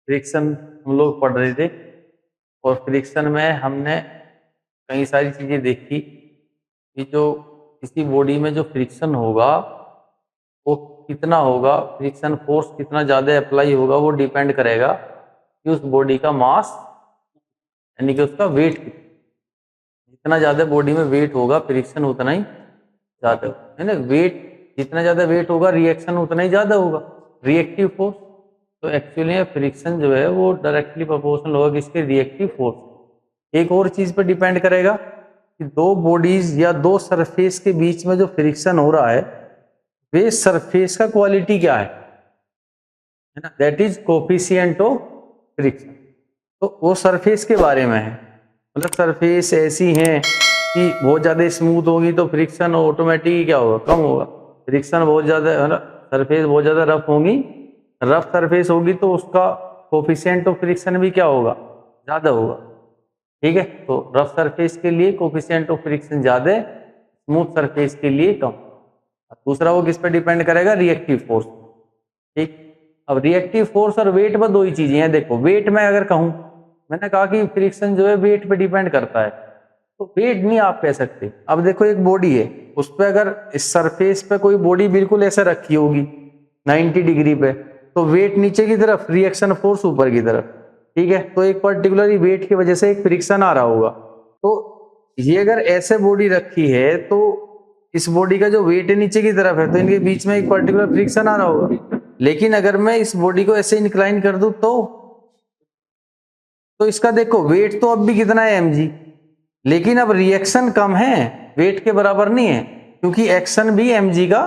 Friction हम लोग पढ़ रहे थे और फ्रिक्शन में हमने कई सारी चीजें देखी कि जो किसी बॉडी में जो फ्रिक्शन होगा वो कितना होगा, फ्रिक्शन फोर्स कितना ज्यादा अप्लाई होगा, वो डिपेंड करेगा कि उस बॉडी का मास यानी कि उसका वेट कितना। जितना ज्यादा बॉडी में वेट होगा फ्रिक्शन उतना ही ज्यादा है ना। वेट जितना ज्यादा वेट होगा रिएक्शन उतना ही ज्यादा होगा, रिएक्टिव फोर्स। तो एक्चुअली फ्रिक्शन जो है वो डायरेक्टली प्रोपोर्शनल होगा किसके, रिएक्टिव फोर्स। एक और चीज पर डिपेंड करेगा कि दो बॉडीज या दो सरफेस के बीच में जो फ्रिक्शन हो रहा है वे सरफेस का क्वालिटी क्या है ना, that is coefficient of friction. तो वो सरफेस के बारे में है, मतलब सरफेस ऐसी है कि बहुत ज्यादा स्मूथ होगी तो फ्रिक्शन ऑटोमेटिक क्या होगा, कम होगा। फ्रिक्शन बहुत ज्यादा सरफेस बहुत ज्यादा रफ होगी, रफ सरफेस होगी तो उसका कोफिशिएंट ऑफ फ्रिक्शन भी क्या होगा, ज्यादा होगा। ठीक है, तो रफ सरफेस के लिए कोफिशिएंट ऑफ फ्रिक्शन ज्यादा, स्मूथ सरफेस के लिए कम। दूसरा वो किस पे डिपेंड करेगा, रिएक्टिव फोर्स। ठीक, अब रिएक्टिव फोर्स और वेट में दो ही चीजें हैं। देखो वेट में अगर कहूं, मैंने कहा कि फ्रिक्शन जो है वेट पे डिपेंड करता है, तो वेट नहीं आप कह सकते। अब देखो एक बॉडी है, उस पर अगर इस सरफेस पे कोई बॉडी बिल्कुल ऐसे रखी होगी 90 डिग्री पे, तो वेट नीचे की तरफ, रिएक्शन फोर्स ऊपर की तरफ। ठीक है, तो एक पर्टिकुलर वेट की वजह से एक फ्रिक्शन आ रहा होगा। तो ये अगर ऐसे बॉडी रखी है तो इस बॉडी का जो वेट है नीचे की तरफ है, तो इनके बीच में एक पर्टिकुलर फ्रिक्शन आ रहा होगा। लेकिन अगर मैं इस बॉडी को ऐसे इंक्लाइन कर दूं तो इसका देखो वेट तो अब भी कितना है mg, लेकिन अब रिएक्शन कम है, वेट के बराबर नहीं है, क्योंकि एक्शन भी mg का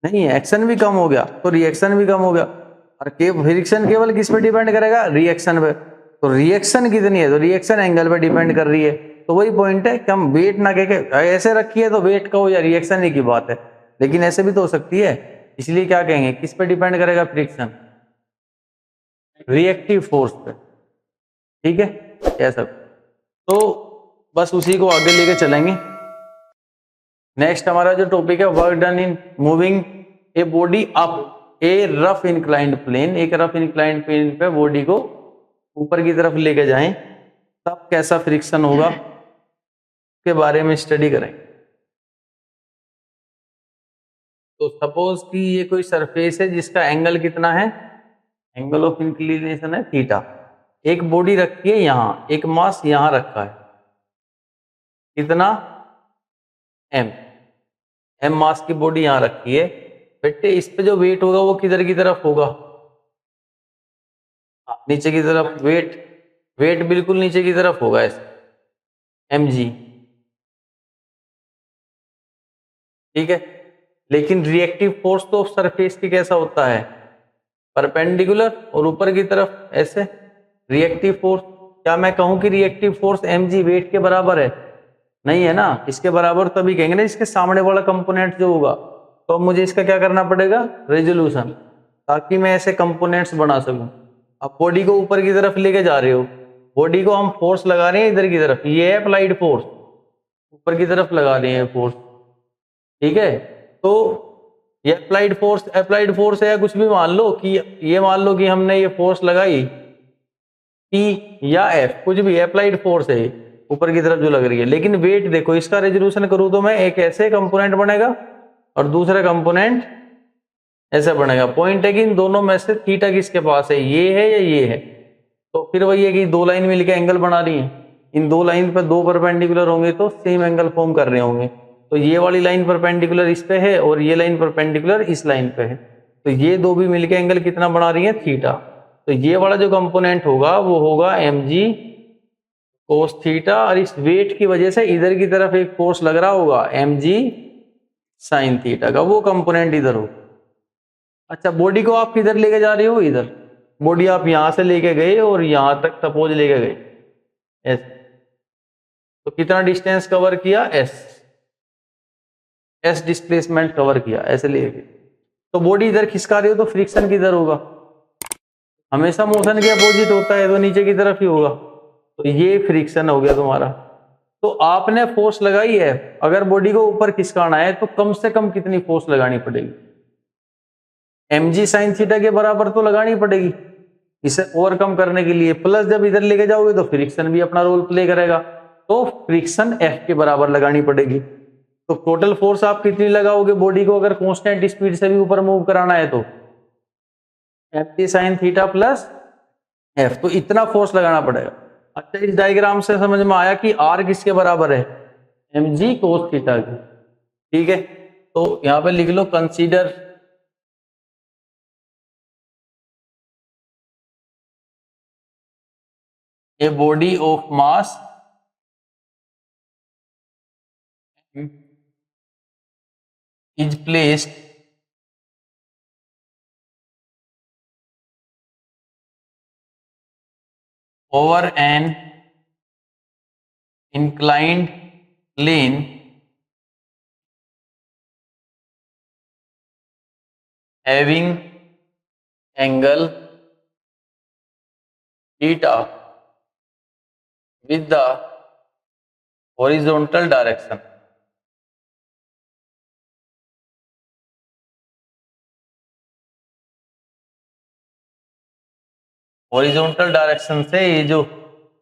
नहीं है, एक्शन भी कम हो गया तो रिएक्शन भी कम हो गया। और फ्रिक्शन केवल किस पे डिपेंड करेगा, रिएक्शन पे। तो रिएक्शन कितनी है, तो रिएक्शन एंगल पे डिपेंड कर रही है। तो वही पॉइंट है कि हम वेट ना कह के ऐसे रखी है तो वेट का हो या रिएक्शन ही की बात है, लेकिन ऐसे भी तो हो सकती है। इसलिए क्या कहेंगे, किस पे डिपेंड करेगा फ्रिक्शन, रिएक्टिव फोर्स पे। ठीक है, कह सकते। तो बस उसी को आगे लेके चलेंगे। नेक्स्ट हमारा जो टॉपिक है, work done in moving a body up a rough inclined plane. एक रफ इंक्लाइंड प्लेन पे बॉडी को ऊपर की तरफ लेके जाएं तब कैसा फ्रिक्शन होगा के बारे में स्टडी करें। तो सपोज कि ये कोई सरफेस है जिसका एंगल कितना है, एंगल ऑफ इंक्लिनेशन है थीटा। एक बॉडी रखी है यहां, एक मास यहां रखा है, कितना एम मास की बॉडी यहां रखी है। बेटे इस पे जो वेट होगा वो किधर की तरफ होगा, नीचे की तरफ। वेट बिल्कुल नीचे की तरफ होगा ऐसे, mg। ठीक है, लेकिन रिएक्टिव फोर्स तो सरफेस की कैसा होता है, परपेंडिकुलर और ऊपर की तरफ ऐसे। रिएक्टिव फोर्स, क्या मैं कहूं कि रिएक्टिव फोर्स mg वेट के बराबर है, नहीं है ना। इसके बराबर तभी कहेंगे ना इसके सामने वाला कंपोनेंट जो होगा। तो अब मुझे इसका क्या करना पड़ेगा, रेजोल्यूशन, ताकि मैं ऐसे कंपोनेंट्स बना सकूं। अब बॉडी को ऊपर की तरफ लेके जा रहे हो, बॉडी को हम फोर्स लगा रहे हैं इधर की तरफ, ये है अप्लाइड फोर्स, ऊपर की तरफ लगा रहे हैं फोर्स। ठीक है, तो ये अप्लाइड फोर्स है, या कुछ भी मान लो कि ये मान लो कि हमने ये फोर्स लगाई P या F, कुछ भी अप्लाइड फोर्स है ऊपर की तरफ जो लग रही है। लेकिन वेट देखो, इसका रेजोल्यूशन करूं तो मैं एक ऐसे कंपोनेंट बनेगा और दूसरा कंपोनेंट ऐसा बनेगा। पॉइंट है कि इन दोनों में से थीटा किसके पास है, ये है या ये है। तो फिर वही है कि दो लाइन मिलकर एंगल बना रही है, इन दो लाइन पर दो परपेंडिकुलर होंगे तो सेम एंगल फॉर्म कर रहे होंगे। तो ये वाली लाइन परपेंडिकुलर इस पे है और ये लाइन परपेंडिकुलर इस लाइन पे है, तो ये दो भी मिलकर एंगल कितना बना रही है, थीटा। तो ये वाला जो कंपोनेंट होगा वो होगा mg कोस थीटा, और इस वेट की वजह से इधर की तरफ एक फोर्स लग रहा होगा mg साइन थीटा का, वो कंपोनेंट इधर हो। अच्छा, बॉडी को आप किधर लेके जा रहे हो, इधर। बॉडी आप यहां से लेके गए और यहां तक सपोज लेके गए ऐसे, तो कितना डिस्टेंस कवर किया, एस डिस्प्लेसमेंट कवर किया, ऐसे लेके। तो बॉडी इधर खिसका रही हो तो फ्रिक्शन किधर होगा, हमेशा मोशन के अपोजिट होता है तो नीचे की तरफ ही होगा। तो ये फ्रिक्शन हो गया तुम्हारा। तो आपने फोर्स लगाई है, अगर बॉडी को ऊपर खिसकाना है तो कम से कम कितनी फोर्स लगानी पड़ेगी, mg साइन थीटा के बराबर तो लगानी पड़ेगी। इसे ओवरकम करने के लिए, प्लस जब इधर लेके जाओगे तो फ्रिक्शन भी अपना रोल प्ले करेगा, तो फ्रिक्शन F के बराबर लगानी पड़ेगी। तो टोटल फोर्स आप कितनी लगाओगे बॉडी को अगर कांस्टेंट स्पीड से भी ऊपर मूव कराना है तो mg sin theta plus F, तो इतना फोर्स लगाना पड़ेगा। अच्छा, इस डायग्राम से समझ में आया कि R किसके बराबर है, mg cos थीटा की। ठीक है, तो यहां पे लिख low consider a body of mass is placed over an inclined plane having angle theta with the horizontal direction। Horizontal direction से ये जो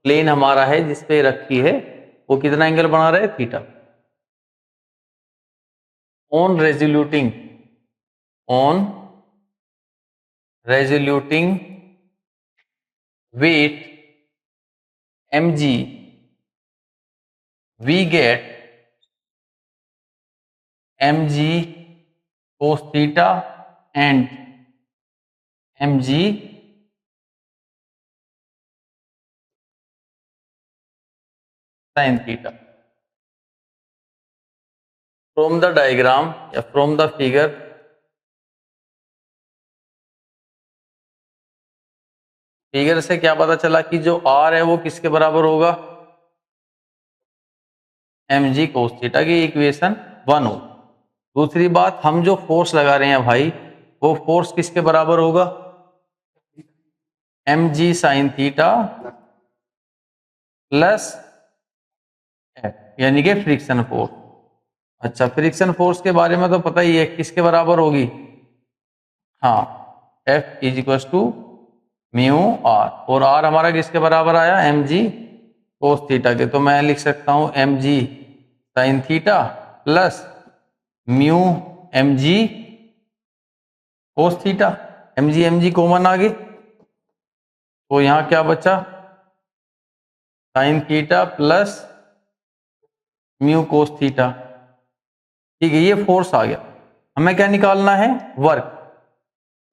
प्लेन हमारा है जिसपे रखी है वो कितना एंगल बना रहा है, theta. On resolving weight mg we get mg cos theta and mg sin theta। From the diagram या फ्रॉम द फिगर से क्या पता चला कि जो R है वो किसके बराबर होगा, mg cos थीटा की इक्वेशन 1 हो। दूसरी बात, हम जो फोर्स लगा रहे हैं भाई वो फोर्स किसके बराबर होगा, mg sin theta plus F, यानी कि फ्रिक्शन फोर्स। अच्छा, फ्रिक्शन फोर्स के बारे में तो पता ही है किसके बराबर होगी, हाँ, F is equal to mu R, और R हमारा किसके बराबर आया, mg cos थीटा के। तो मैं लिख सकता हूं mg sin theta plus mu mg cos theta. mg common आ गई तो यहां क्या बचा, sin theta plus mu cos theta. ठीक है, ये फोर्स आ गया। हमें क्या निकालना है, वर्क।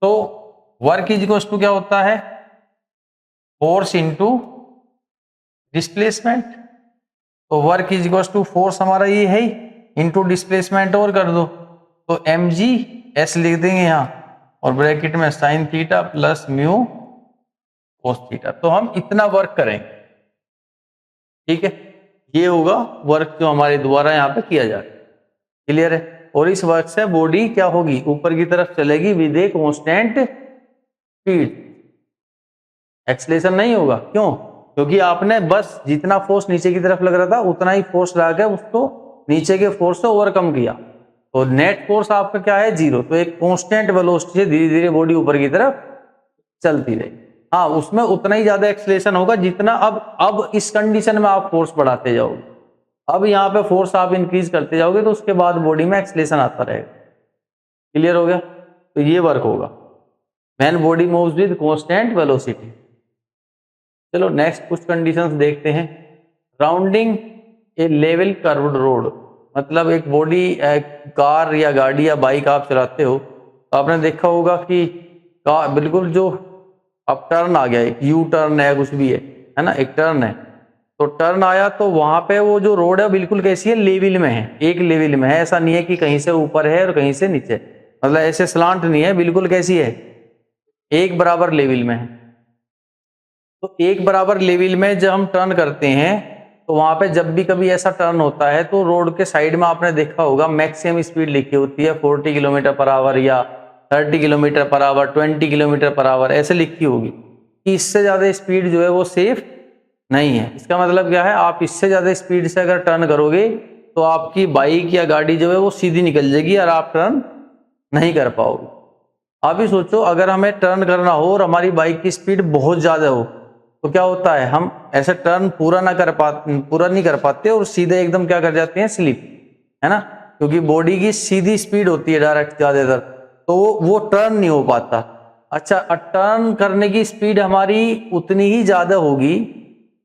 तो वर्क इज इक्वल टू क्या होता है, फोर्स इनटू डिस्प्लेसमेंट। तो work is equal to force हमारा ये है इनटू डिस्प्लेसमेंट, और कर दो तो mg s लिख देंगे यहां, और ब्रैकेट में sin theta plus mu cos theta. तो हम इतना वर्क करेंगे। ठीक है, ये होगा वर्क जो हमारे द्वारा यहाँ पे किया जाए। क्लियर है, और इस वर्क से बॉडी क्या होगी, ऊपर की तरफ चलेगी with a constant speed, acceleration नहीं होगा। क्यों, क्योंकि आपने बस जितना फोर्स नीचे की तरफ लग रहा था उतना ही फोर्स लगा के उसको नीचे के फोर्स से ओवरकम किया, तो नेट फोर्स आपका क्या है, जीरो। तो एक कांस्टेंट वेलोसिटी से धीरे धीरे बॉडी ऊपर की तरफ चलती रहेगी। हाँ, उसमें उतना ही ज्यादा एक्सेलेरेशन होगा जितना अब इस कंडीशन में आप फोर्स बढ़ाते जाओगे। अब यहाँ पे फोर्स आप इंक्रीज करते जाओगे तो उसके बाद बॉडी में एक्सेलेरेशन आता रहेगा। क्लियर हो गया, तो ये वर्क होगा when body moves with constant velocity. चलो नेक्स्ट कुछ कंडीशंस देखते हैं। राउंडिंग ए लेवल कर्व्ड रोड, मतलब एक बॉडी कार या गाड़ी या बाइक आप चलाते हो तो आपने देखा होगा कि कार बिल्कुल जो अब टर्न आ गया, एक यू टर्न है, कुछ भी है ना, एक टर्न है, तो टर्न आया तो वहां पे वो जो रोड है बिल्कुल कैसी है, लेवल में है, एक लेवल में है। ऐसा नहीं है कि कहीं से ऊपर है और कहीं से नीचे, मतलब ऐसे स्लांट नहीं है, बिल्कुल कैसी है, एक बराबर लेवल में है। तो एक बराबर लेवल में जब हम टर्न करते हैं तो वहां पे जब भी कभी ऐसा टर्न होता है तो रोड के साइड में आपने देखा होगा मैक्सिमम स्पीड लिखी होती है 40 किलोमीटर पर आवर या 30 kilometre per hour, 20 kilometre per hour, ऐसे लिखी होगी कि इससे ज्यादा स्पीड जो है वो सेफ नहीं है। इसका मतलब क्या है, आप इससे ज्यादा स्पीड से अगर टर्न करोगे तो आपकी बाइक या गाड़ी जो है वो सीधी निकल जाएगी और आप टर्न नहीं कर पाओगे। आप ही सोचो, अगर हमें टर्न करना हो और हमारी बाइक की स्पीड बहुत ज्यादा हो तो क्या होता है, हम ऐसे टर्न पूरा नहीं कर पाते और सीधे एकदम क्या कर जाते हैं, स्लिप, है ना, क्योंकि बॉडी की सीधी स्पीड होती है डायरेक्ट ज्यादातर, तो वो टर्न नहीं हो पाता। अच्छा, टर्न करने की स्पीड हमारी उतनी ही ज्यादा होगी,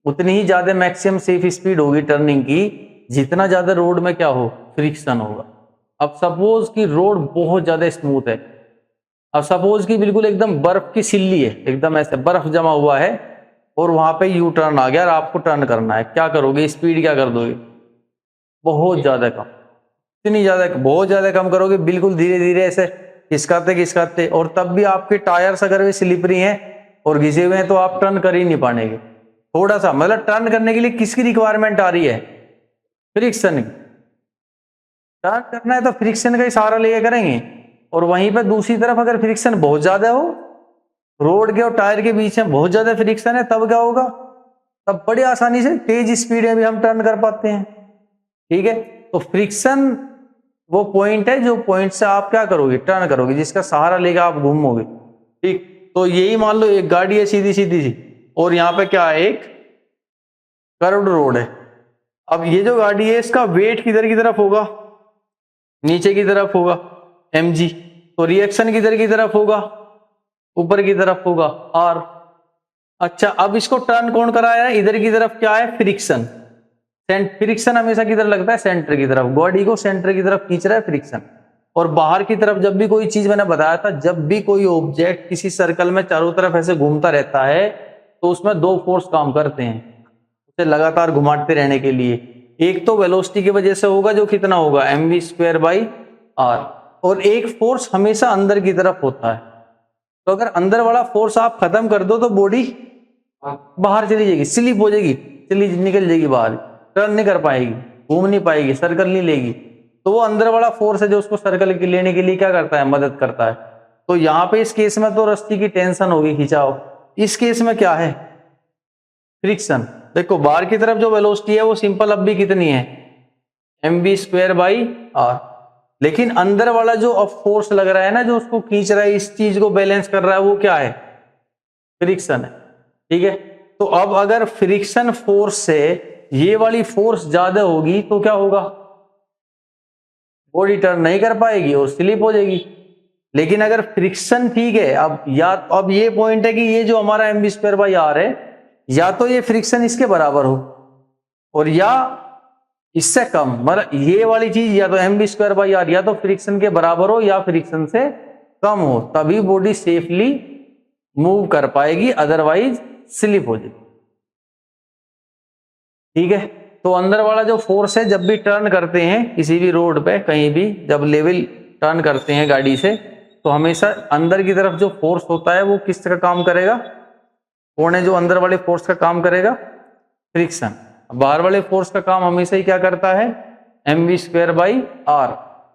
उतनी ही ज्यादा मैक्सिमम सेफ स्पीड होगी टर्निंग की, जितना ज्यादा रोड में क्या हो, फ्रिक्शन होगा। अब सपोज कि रोड बहुत ज्यादा स्मूथ है, अब सपोज कि बिल्कुल एकदम बर्फ की सिल्ली है, एकदम ऐसे बर्फ जमा हुआ है और वहां पे यू टर्न आ गया और आपको टर्न करना है, क्या करोगे, स्पीड क्या कर दोगे, बहुत ज्यादा कम, इतनी ज्यादा, बहुत ज्यादा कम करोगे, बिल्कुल धीरे धीरे ऐसे खिसकाते खिसकाते, और तब भी आपके टायर्स अगर भी स्लिपरी हैं और घिसे हुए हैं तो आप टर्न कर ही नहीं पाएंगे। थोड़ा सा मतलब टर्न करने के लिए किसकी रिक्वायरमेंट आ रही है, फ्रिक्शन की। टर्न करना है तो फ्रिक्शन का ही सहारा लेके करेंगे, और वहीं पर दूसरी तरफ अगर फ्रिक्शन बहुत ज्यादा हो, रोड के और टायर के बीच में बहुत ज्यादा फ्रिक्शन है, तब क्या होगा, तब बड़ी आसानी से तेज स्पीड में भी हम टर्न कर पाते हैं। ठीक है, तो फ्रिक्शन वो पॉइंट है जो पॉइंट से आप क्या करोगे, टर्न करोगे, जिसका सहारा लेकर आप घूमोगे। ठीक, तो यही मान लो एक गाड़ी है सीधी सीधी सी, और यहाँ पे क्या है, एक कर्व्ड रोड है। अब ये जो गाड़ी है इसका वेट किधर की तरफ होगा, नीचे की तरफ होगा, mg, तो रिएक्शन किधर की तरफ होगा, ऊपर की तरफ होगा, r। अच्छा, अब इसको टर्न कौन कराया है, इधर की तरफ क्या है, फ्रिक्शन। फ्रिक्शन हमेशा किधर लगता है, सेंटर की तरफ, बॉडी को सेंटर की तरफ खींच रहा है फ्रिक्शन। और बाहर की तरफ जब भी कोई चीज, मैंने बताया था, जब भी कोई ऑब्जेक्ट किसी सर्कल में चारों तरफ ऐसे घूमता रहता है तो उसमें दो फोर्स काम करते हैं उसे लगातार घुमाते रहने के लिए। एक तो वेलोसिटी की वजह से होगा जो कितना होगा, mv²/r, और एक फोर्स हमेशा अंदर की तरफ होता है। तो अगर अंदर वाला फोर्स आप खत्म कर दो तो बॉडी बाहर चली जाएगी, स्लिप हो जाएगी, चली निकल जाएगी बाहर, टर्न नहीं कर पाएगी, घूम नहीं पाएगी, सर्कल नहीं लेगी। तो वो अंदर वाला फोर्स है जो उसको सर्कल के लेने के लिए क्या करता है, मदद करता है। तो यहाँ पे इस केस में तो रस्सी की टेंशन होगी, खिंचाव। इस केस में क्या है, फ्रिक्शन। देखो बाहर की तरफ जो वेलोसिटी है वो सिंपल अब भी कितनी है, mv²/r, लेकिन अंदर वाला जो अब फोर्स लग रहा है ना, जो उसको खींच रहा है, इस चीज को बैलेंस कर रहा है, वो क्या है, फ्रिक्शन है। ठीक है, तो अब अगर फ्रिक्शन फोर्स से ये वाली फोर्स ज्यादा होगी तो क्या होगा, बॉडी टर्न नहीं कर पाएगी और स्लिप हो जाएगी। लेकिन अगर फ्रिक्शन ठीक है, अब ये पॉइंट है कि ये जो हमारा mv²/r है, या तो ये फ्रिक्शन इसके बराबर हो और या इससे कम, मतलब ये वाली चीज या तो mv²/r या तो फ्रिक्शन के बराबर हो या फ्रिक्शन से कम हो, तभी बॉडी सेफली मूव कर पाएगी, अदरवाइज स्लिप हो जाएगी। ठीक है, तो अंदर वाला जो फोर्स है, जब भी टर्न करते हैं किसी भी रोड पे, कहीं भी जब लेवल टर्न करते हैं गाड़ी से, तो हमेशा अंदर की तरफ जो फोर्स होता है वो किस का काम करेगा, कौन है जो अंदर वाले फोर्स का काम करेगा, फ्रिक्शन। बाहर वाले फोर्स का काम हमेशा ही क्या करता है, mv²/r।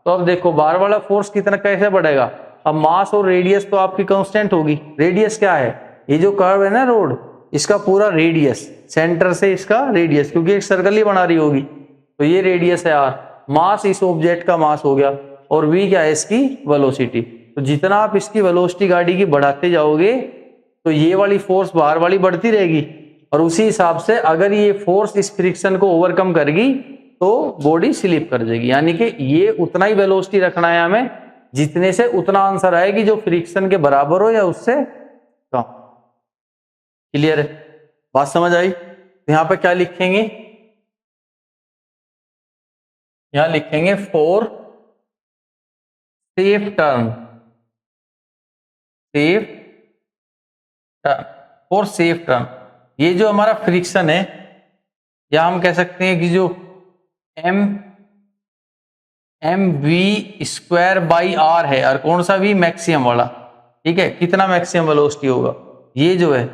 तो अब देखो बाहर वाला फोर्स कितना, कैसे बढ़ेगा, अब मास और रेडियस तो आपकी कांस्टेंट होगी। रेडियस क्या है, ये जो कर्व है ना रोड, इसका पूरा रेडियस, सेंटर से इसका रेडियस, क्योंकि एक सर्कल ही बना रही होगी, तो ये रेडियस है r। मास इस ऑब्जेक्ट का मास हो गया, और v क्या है, इसकी वेलोसिटी। तो जितना आप इसकी वेलोसिटी गाड़ी की बढ़ाते जाओगे तो ये वाली फोर्स बाहर वाली बढ़ती रहेगी, और उसी हिसाब से अगर ये फोर्स इस फ्रिक्शन को ओवरकम करेगी तो बॉडी स्लिप कर जाएगी। यानी कि ये उतना ही वेलोसिटी रखना है हमें जितने से उतना आंसर आएगी जो फ्रिक्शन के बराबर हो या उससे कम। क्लियर है, बात समझ आई। यहां पे क्या लिखेंगे, यहां लिखेंगे for safe turn, safe turn, for safe turn. ये जो हमारा फ्रिक्शन है, या हम कह सकते हैं कि जो mv²/r है, और कौन सा v, मैक्सिमम वाला। ठीक है, कितना मैक्सिमम वेलोसिटी होगा, ये जो है,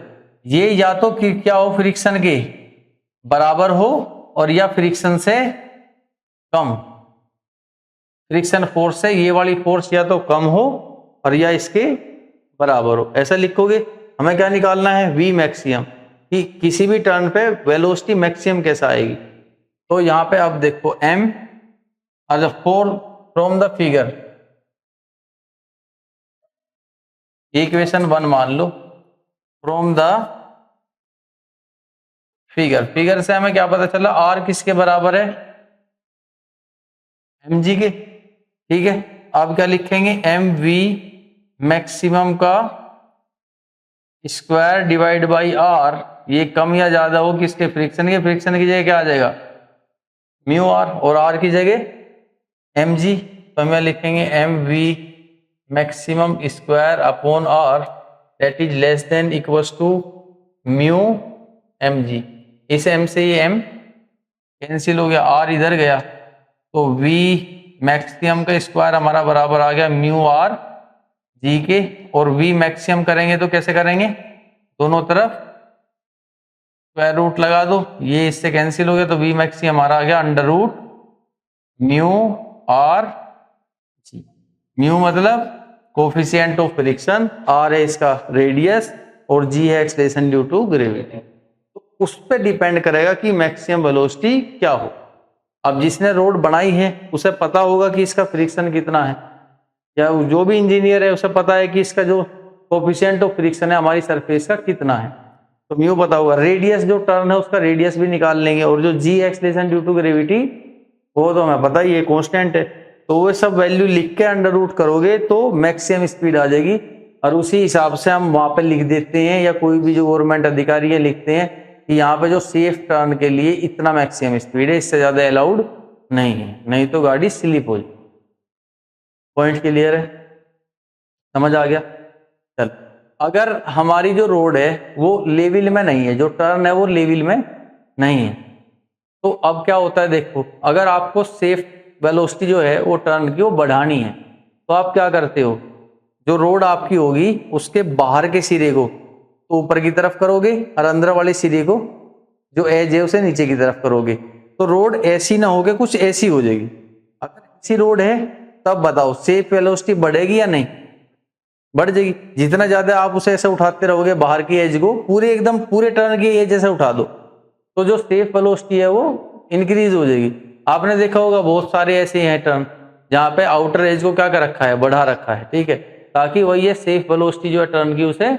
ये या तो क्या हो, फ्रिक्शन के बराबर हो और या फ्रिक्शन से कम। फ्रिक्शन फोर्स से ये वाली फोर्स या तो कम हो और या इसके बराबर हो, ऐसा लिखोगे। हमें क्या निकालना है, v मैक्सिमम, कि किसी भी टर्न पे वेलोसिटी मैक्सिमम कैसा आएगी। तो यहाँ पे आप देखो m as a 4 from the figure, equation 1 मान लो फ्रॉम द फिगर से हमें क्या पता चला, आर किसके बराबर है, mg के। ठीक है, आप क्या लिखेंगे, mv मैक्सिमम का स्क्वायर डिवाइड बाई आर, ये कम या ज्यादा हो किसके, फ्रिक्शन के। फ्रिक्शन की जगह क्या आ जाएगा, म्यू आर, और आर की जगह mg। तो हम लिखेंगे mv maximum square upon R that is less than equals to mu mg। इस m से ये m कैंसिल हो गया, r इधर गया, तो v मैक्सिमम का स्क्वायर हमारा बराबर आ गया म्यू आर जी के। और v मैक्सिमम करेंगे तो कैसे करेंगे, दोनों तरफ स्क्वायर रूट लगा दो, ये इससे कैंसिल हो गया, तो v मैक्सिमम हमारा आ गया under root mu r g. Mu मतलब कोफिशिएंट ऑफ फ्रिक्शन, आर है इसका रेडियस, और जी है एक्सलेशन ड्यू टू ग्रेविटी। तो उस पर डिपेंड करेगा कि मैक्सिमम वेलोसिटी क्या हो। अब जिसने रोड बनाई है उसे पता होगा कि इसका फ्रिक्शन कितना है, या जो भी इंजीनियर है उसे पता है कि इसका जो कोफिशिएंट ऑफ फ्रिक्शन है हमारी सरफेस का कितना है, तो म्यू पता होगा। रेडियस जो टर्न है उसका रेडियस भी निकाल लेंगे, और जो जी एक्सलेशन ड्यू टू ग्रेविटी वो तो हमें पता ही है कांस्टेंट है, तो वो सब वैल्यू लिख के अंडर रूट करोगे तो मैक्सिमम स्पीड आ जाएगी। और उसी हिसाब से हम वहां पे लिख देते हैं, या कोई भी जो गवर्नमेंट अधिकारी है लिखते हैं कि यहाँ पे जो सेफ टर्न के लिए इतना मैक्सिमम स्पीड है, इससे ज्यादा अलाउड नहीं है, नहीं तो गाड़ी स्लिप हो जाए। पॉइंट क्लियर है, समझ आ गया। चल, अगर हमारी जो रोड है वो लेवल में नहीं है, जो टर्न है वो लेवल में नहीं है, तो अब क्या होता है, देखो अगर आपको सेफ वेलोसिटी जो है वो टर्न की वो बढ़ानी है, तो आप क्या करते हो, जो रोड आपकी होगी उसके बाहर के सिरे को तो ऊपर की तरफ करोगे, और अंदर वाले सिरे को जो एज है उसे नीचे की तरफ करोगे, तो रोड ऐसी ना होके कुछ ऐसी हो जाएगी। अगर ऐसी रोड है तब बताओ सेफ वेलोसिटी बढ़ेगी या नहीं, बढ़ जाएगी। जितना ज्यादा आप उसे ऐसे उठाते रहोगे बाहर की एज को, पूरे एकदम पूरे टर्न की एज ऐसे उठा दो, तो जो सेफ वेलोसिटी है वो इंक्रीज हो जाएगी। आपने देखा होगा बहुत सारे ऐसे हैं टर्न जहाँ पे आउटर एज को क्या कर रखा है, बढ़ा रखा है, ठीक है, ताकि वही है सेफ वेलोसिटी जो है टर्न की उसे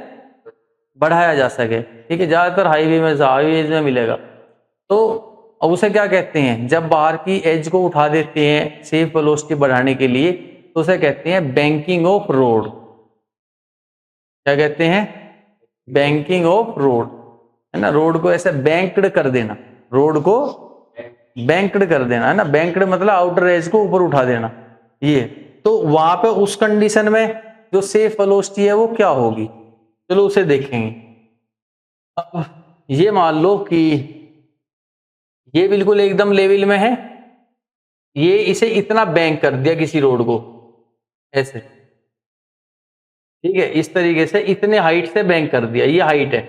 बढ़ाया जा सके। ठीक है, ज्यादातर हाईवेज में मिलेगा। तो अब उसे क्या कहते हैं, जब बाहर की एज को उठा देते हैं सेफ वेलोसिटी बढ़ाने के लिए, तो उसे कहते हैं बैंकिंग ऑफ रोड। क्या कहते हैं, बैंकिंग ऑफ रोड, है ना। रोड को ऐसे बैंक्ड कर देना, रोड को बैंक्ड कर देना, है ना। बैंक्ड मतलब आउटर एज को ऊपर उठा देना, ये। तो वहां पे उस कंडीशन में जो सेफ वेलोसिटी है वो क्या होगी, चलो उसे देखेंगे। अब ये मान लो कि ये बिल्कुल एकदम लेवल में है, ये इसे इतना बैंक कर दिया किसी रोड को ऐसे, ठीक है, इस तरीके से इतने हाइट से बैंक कर दिया, ये हाइट है,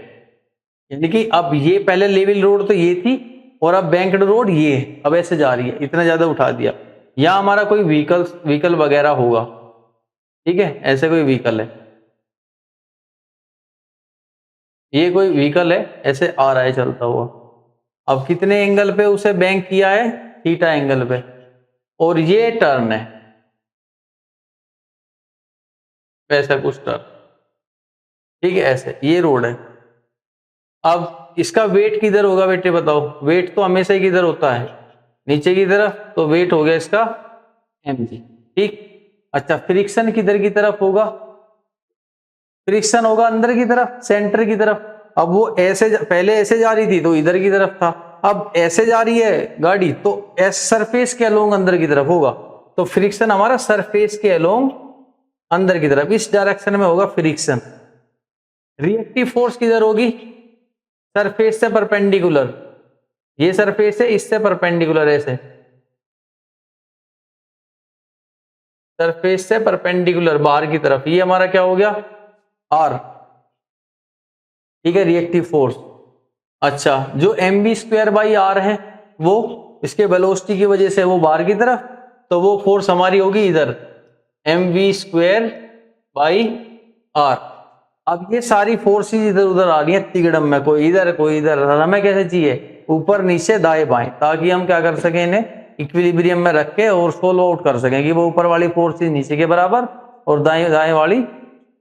यानी कि अब ये पहले लेवल रोड तो ये थी, और अब बैंक्ड रोड ये अब ऐसे जा रही है, इतना ज्यादा उठा दिया। या हमारा कोई व्हीकल वगैरह होगा, ठीक है, ऐसे कोई व्हीकल है, ये कोई व्हीकल है ऐसे आ रहा है चलता हुआ, अब कितने एंगल पे उसे बैंक किया है, थीटा एंगल पे, और ये टर्न है ऐसा कुछ टर्न, ठीक है, ऐसे ये रोड है। अब इसका वेट किधर होगा बेटे बताओ, वेट तो हमेशा ही किधर होता है, नीचे की तरफ, तो वेट हो गया इसका mg, ठीक। अच्छा, फ्रिक्शन किधर की तरफ होगा, फ्रिक्शन होगा अंदर की तरफ, सेंटर की तरफ। अब वो ऐसे पहले ऐसे जा रही थी तो इधर की तरफ था, अब ऐसे जा रही है गाड़ी तो एस सरफेस के अलोंग अंदर की तरफ होगा, तो फ्रिक्शन हमारा सरफेस के अलोंग अंदर की तरफ इस डायरेक्शन में होगा फ्रिक्शन। रिएक्टिव फोर्स किधर होगी, सरफेस से परपेंडिकुलर, ये सरफेस है इससे परपेंडिकुलर, ऐसे सरफेस से परपेंडिकुलर बाहर की तरफ, ये हमारा क्या हो गया आर, ठीक है, रिएक्टिव फोर्स। अच्छा, जो mv स्क्वायर बाई आर है वो इसके वेलोसिटी की वजह से वो बाहर की तरफ, तो वो फोर्स हमारी होगी इधर mv स्क्वायर बाई आर। अब ये सारी फोर्सेस इधर उधर आ रही है तिगड़म में, कोई इधर, हमें कैसे चाहिए ऊपर नीचे दाएं बाएं, ताकि हम क्या कर सकें इन्हें इक्विलिब्रियम में रख के और सोल्व आउट कर सकें कि वो ऊपर वाली फोर्सेस नीचे के बराबर और दाएं वाली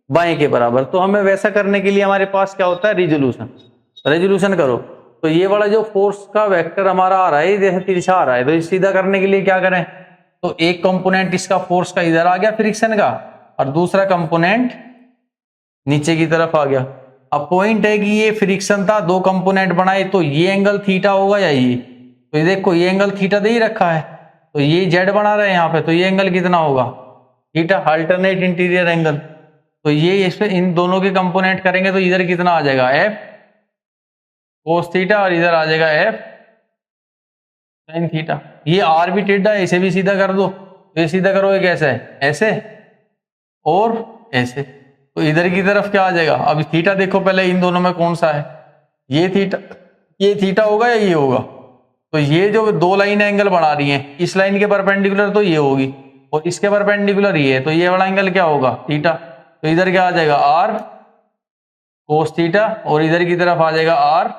बाएं के बराबर। तो हमें वैसा करने के लिए हमारे पास क्या होता है, रिजोल्यूशन। रेजोल्यूशन करो तो ये वाला जो फोर्स का वेक्टर हमारा आ रहा है जैसे तिरछा आ रहा है, तो इस सीधा करने के लिए क्या करें, तो एक कंपोनेंट इसका फोर्स का इधर आ गया फ्रिक्शन का, और दूसरा कंपोनेंट नीचे की तरफ आ गया। अब पॉइंट है कि ये फ्रिक्शन था, दो कंपोनेंट बनाए, तो ये एंगल थीटा होगा या ये, तो ये देखो ये एंगल थीटा दे ही रखा है, तो ये जेड बना रहे हैं यहाँ पे, तो ये एंगल कितना होगा, थीटा, अल्टरनेट इंटीरियर एंगल। तो ये इस पे इन दोनों के कंपोनेंट करेंगे तो इधर कितना आ जाएगा, एफ कोस थीटा, और इधर आ जाएगा एफ साइन थीटा। ये आर भी टेढ़ा है, इसे भी सीधा कर दो, तो ये सीधा करोगे कैसे, ऐसे और ऐसे, तो इधर की तरफ क्या आ जाएगा। अब थीटा देखो पहले इन दोनों में कौन सा है, ये थीटा होगा या ये होगा, तो ये जो दो लाइन एंगल बना रही हैं, इस लाइन के परपेंडिकुलर तो ये होगी और इसके परपेंडिकुलर ये है, तो ये वाला एंगल क्या होगा, थीटा। तो इधर क्या आ जाएगा, आर कोस थीटा, और इधर की तरफ आ जाएगा आर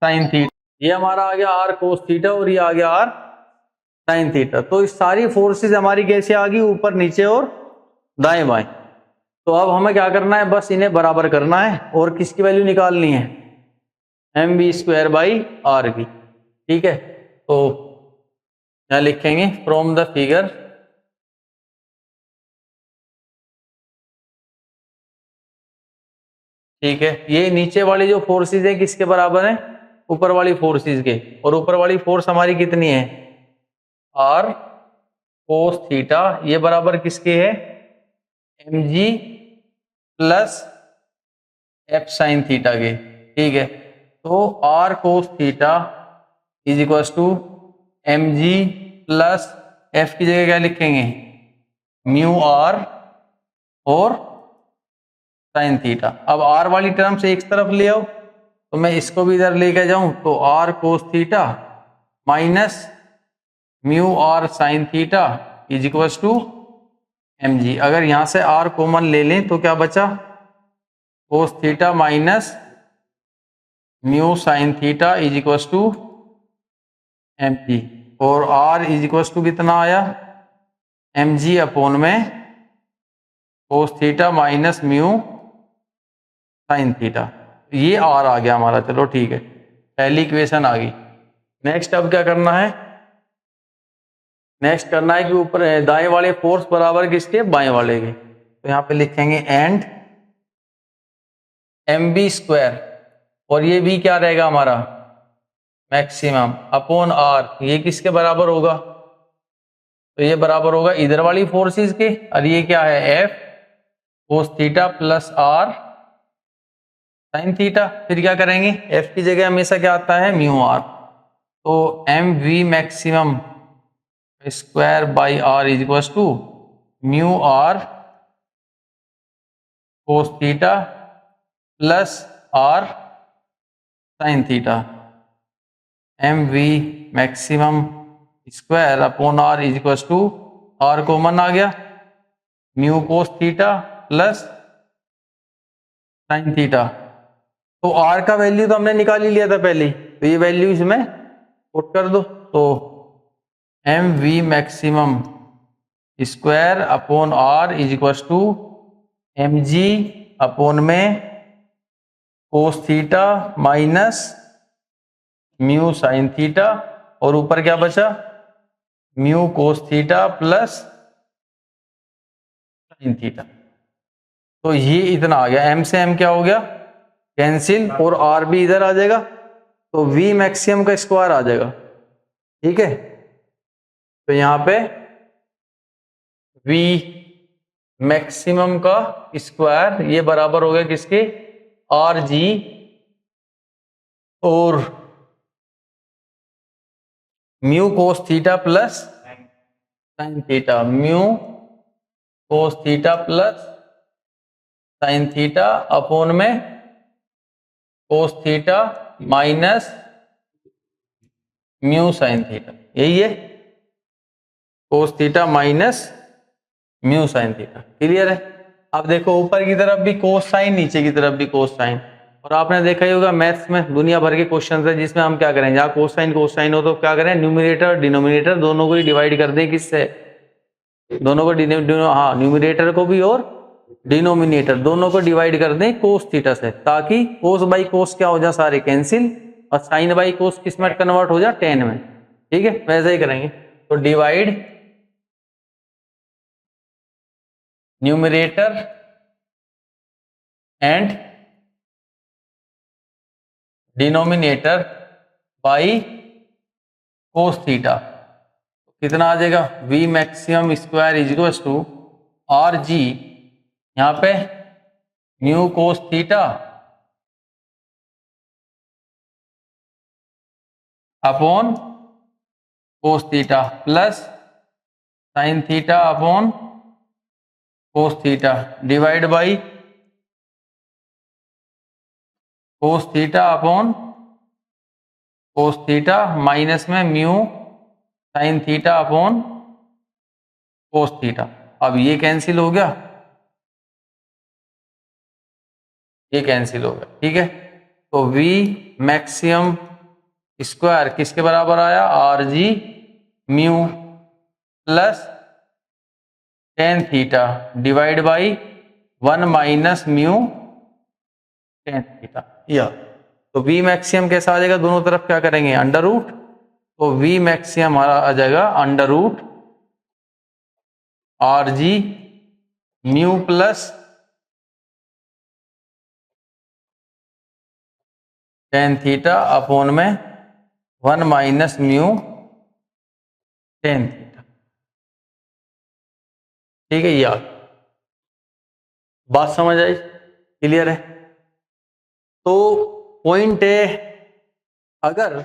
साइन थीटा। ये हमारा आ गया आर कोस थीटा और ये आ गया आर साइन थीटा। तो इस सारी फोर्सेस हमारी कैसे आ गई, ऊपर नीचे और दाएं बाएं। तो अब हमें क्या करना है, बस इन्हें बराबर करना है और किसकी वैल्यू निकालनी है, m v square by r की। ठीक है, तो यहां लिखेंगे फ्रॉम द फिगर ठीक है, ये नीचे वाली जो फोर्सेस है किसके बराबर है, ऊपर वाली फोर्सेस के, और ऊपर वाली फोर्स हमारी कितनी है, आर कोस थीटा, ये बराबर किसके है, m g plus f sine theta के। ठीक है, तो r cos theta is equal to M g plus f की जगह क्या लिखेंगे, म्यू आर और साइन थीटा। अब आर वाली टर्म से एक तरफ ले आओ, तो मैं इसको भी इधर लेके जाऊं, तो r cos theta minus mu r sine theta is equal to M g. अगर यहां से आर कॉमन ले लें तो क्या बचा, cos theta minus mu sine theta is equal to M g, और आर इज इक्वल टू कितना आया, एम जी अपॉन में cos theta minus mu sine theta. ये आर आ गया हमारा, चलो ठीक है, पहली इक्वेशन आ गई। नेक्स्ट अब क्या करना है, नेक्स्ट करना है कि ऊपर दाएं वाले फोर्स बराबर किसके, बाएं वाले के। तो यहाँ पे लिखेंगे एंड एम बी स्क्वायर, और ये भी क्या रहेगा हमारा, मैक्सिमम अपॉन आर, ये किसके बराबर होगा, तो ये बराबर होगा इधर वाली फोर्सेस के, और ये क्या है, f cos theta plus are sine theta. फिर क्या करेंगे, एफ की जगह हमेशा क्या आता है, म्यू आर, तो M V maximum square by R is equal to mu R cos theta plus are sine theta. M V maximum square upon R is equal to, R common आ गया, mu cos theta plus sine theta. तो R का value तो हमने निकाल ही लिया था पहले, तो ये वैल्यू इसमें पुट कर दो, तो M V maximum square upon R is equal to M G upon में cos theta minus mu sine theta, और ऊपर क्या बचा, mu cos theta plus sine theta. तो ये इतना आ गया, एम से एम क्या हो गया, कैंसिल, और आर भी इधर आ जाएगा, तो वी मैक्सिमम का स्क्वायर आ जाएगा। ठीक है, तो यहां पे वी मैक्सिमम का स्क्वायर ये बराबर हो गया किसके, आर जी, और mu cos theta plus sine theta, mu cos theta plus sine theta upon में cos theta minus mu sine theta, यही है, cos theta minus mu sine theta. Clear है। अब देखो ऊपर की तरफ भी कोस साइन, नीचे की तरफ भी कोस साइन, और आपने देखा ही होगा मैथ्स में दुनिया भर के क्वेश्चन है जिसमें हम क्या करें, जहाँ कोस साइन हो तो क्या करें, न्यूमरेटर और डिनोमिनेटर दोनों को ही डिवाइड कर दें, किससे, दोनों को न्यूमरेटर को भी और डिनोमिनेटर दोनों को डिवाइड कर दें कोस थीटा से, ताकि कोस बाई कोस क्या हो जाए, सारे कैंसिल, और साइन बाई कोस किस में कन्वर्ट हो जाए, टेन में। ठीक है, वैसे ही करेंगे। तो divide numerator and denominator by cos theta, कितना आ जाएगा, V maximum square is equal to R G, यहां पे mu cos theta upon cos theta plus sine theta upon cos theta divide by cos theta upon cos theta minus में mu sine theta upon cos theta. अब ये cancel हो गया, ये cancel हो गया। ठीक है, तो V मैक्सिमम स्क्वायर किसके बराबर आया, are g mu plus tan theta divide by 1 minus mu tan theta. या तो V मैक्सिमम कैसा आ जाएगा, दोनों तरफ क्या करेंगे, अंडर रूट, तो V मैक्सिमम हमारा आ जाएगा under root r g mu plus tan theta upon में 1 माइनस म्यू टेन थीटा। ठीक है, यार बात समझ आई, क्लियर है। तो पॉइंट है, अगर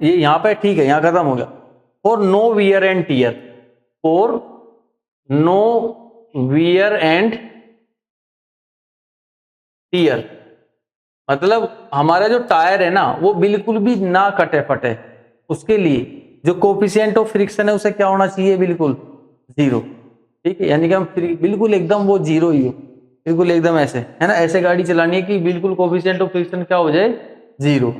ये यहां पे ठीक है, यहां खत्म हो गया, for no wear and tear, for no wear and tear, मतलब हमारा जो टायर है ना वो बिल्कुल भी ना कटे फटे, उसके लिए जो कोफिशिएंट ऑफ फ्रिक्शन है उसे क्या होना चाहिए, बिल्कुल जीरो। ठीक है, यानी कि हम बिल्कुल एकदम वो जीरो ही हो, बिल्कुल एकदम ऐसे है ना, ऐसे गाड़ी चलानी है कि बिल्कुल कोफिशिएंट ऑफ फ्रिक्शन क्या हो जाए, जीरो।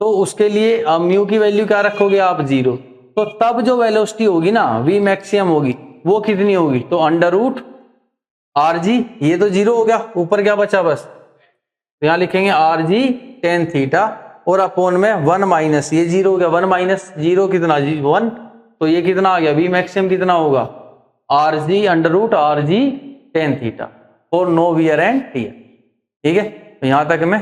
तो उसके लिए म्यू की वैल्यू क्या रखोगे आप, जीरो। तो तब जो वेलोसिटी होगी ना वी मैक्सिमम होगी वो कितनी होगी, तो अंडर रूट आर जी, ये तो जीरो हो गया, ऊपर क्या बचा बस, तो यहां लिखेंगे आर जी टेन थीटा और अपोन में 1 माइनस, ये जीरो हो गया, 1 माइनस जीरो कितना जी 1, तो ये कितना आ गया, वी मैक्सिमम कितना होगा, r g under root r g tan theta और नो वियर एंड टीयर। ठीक है, तो यहां तक मैं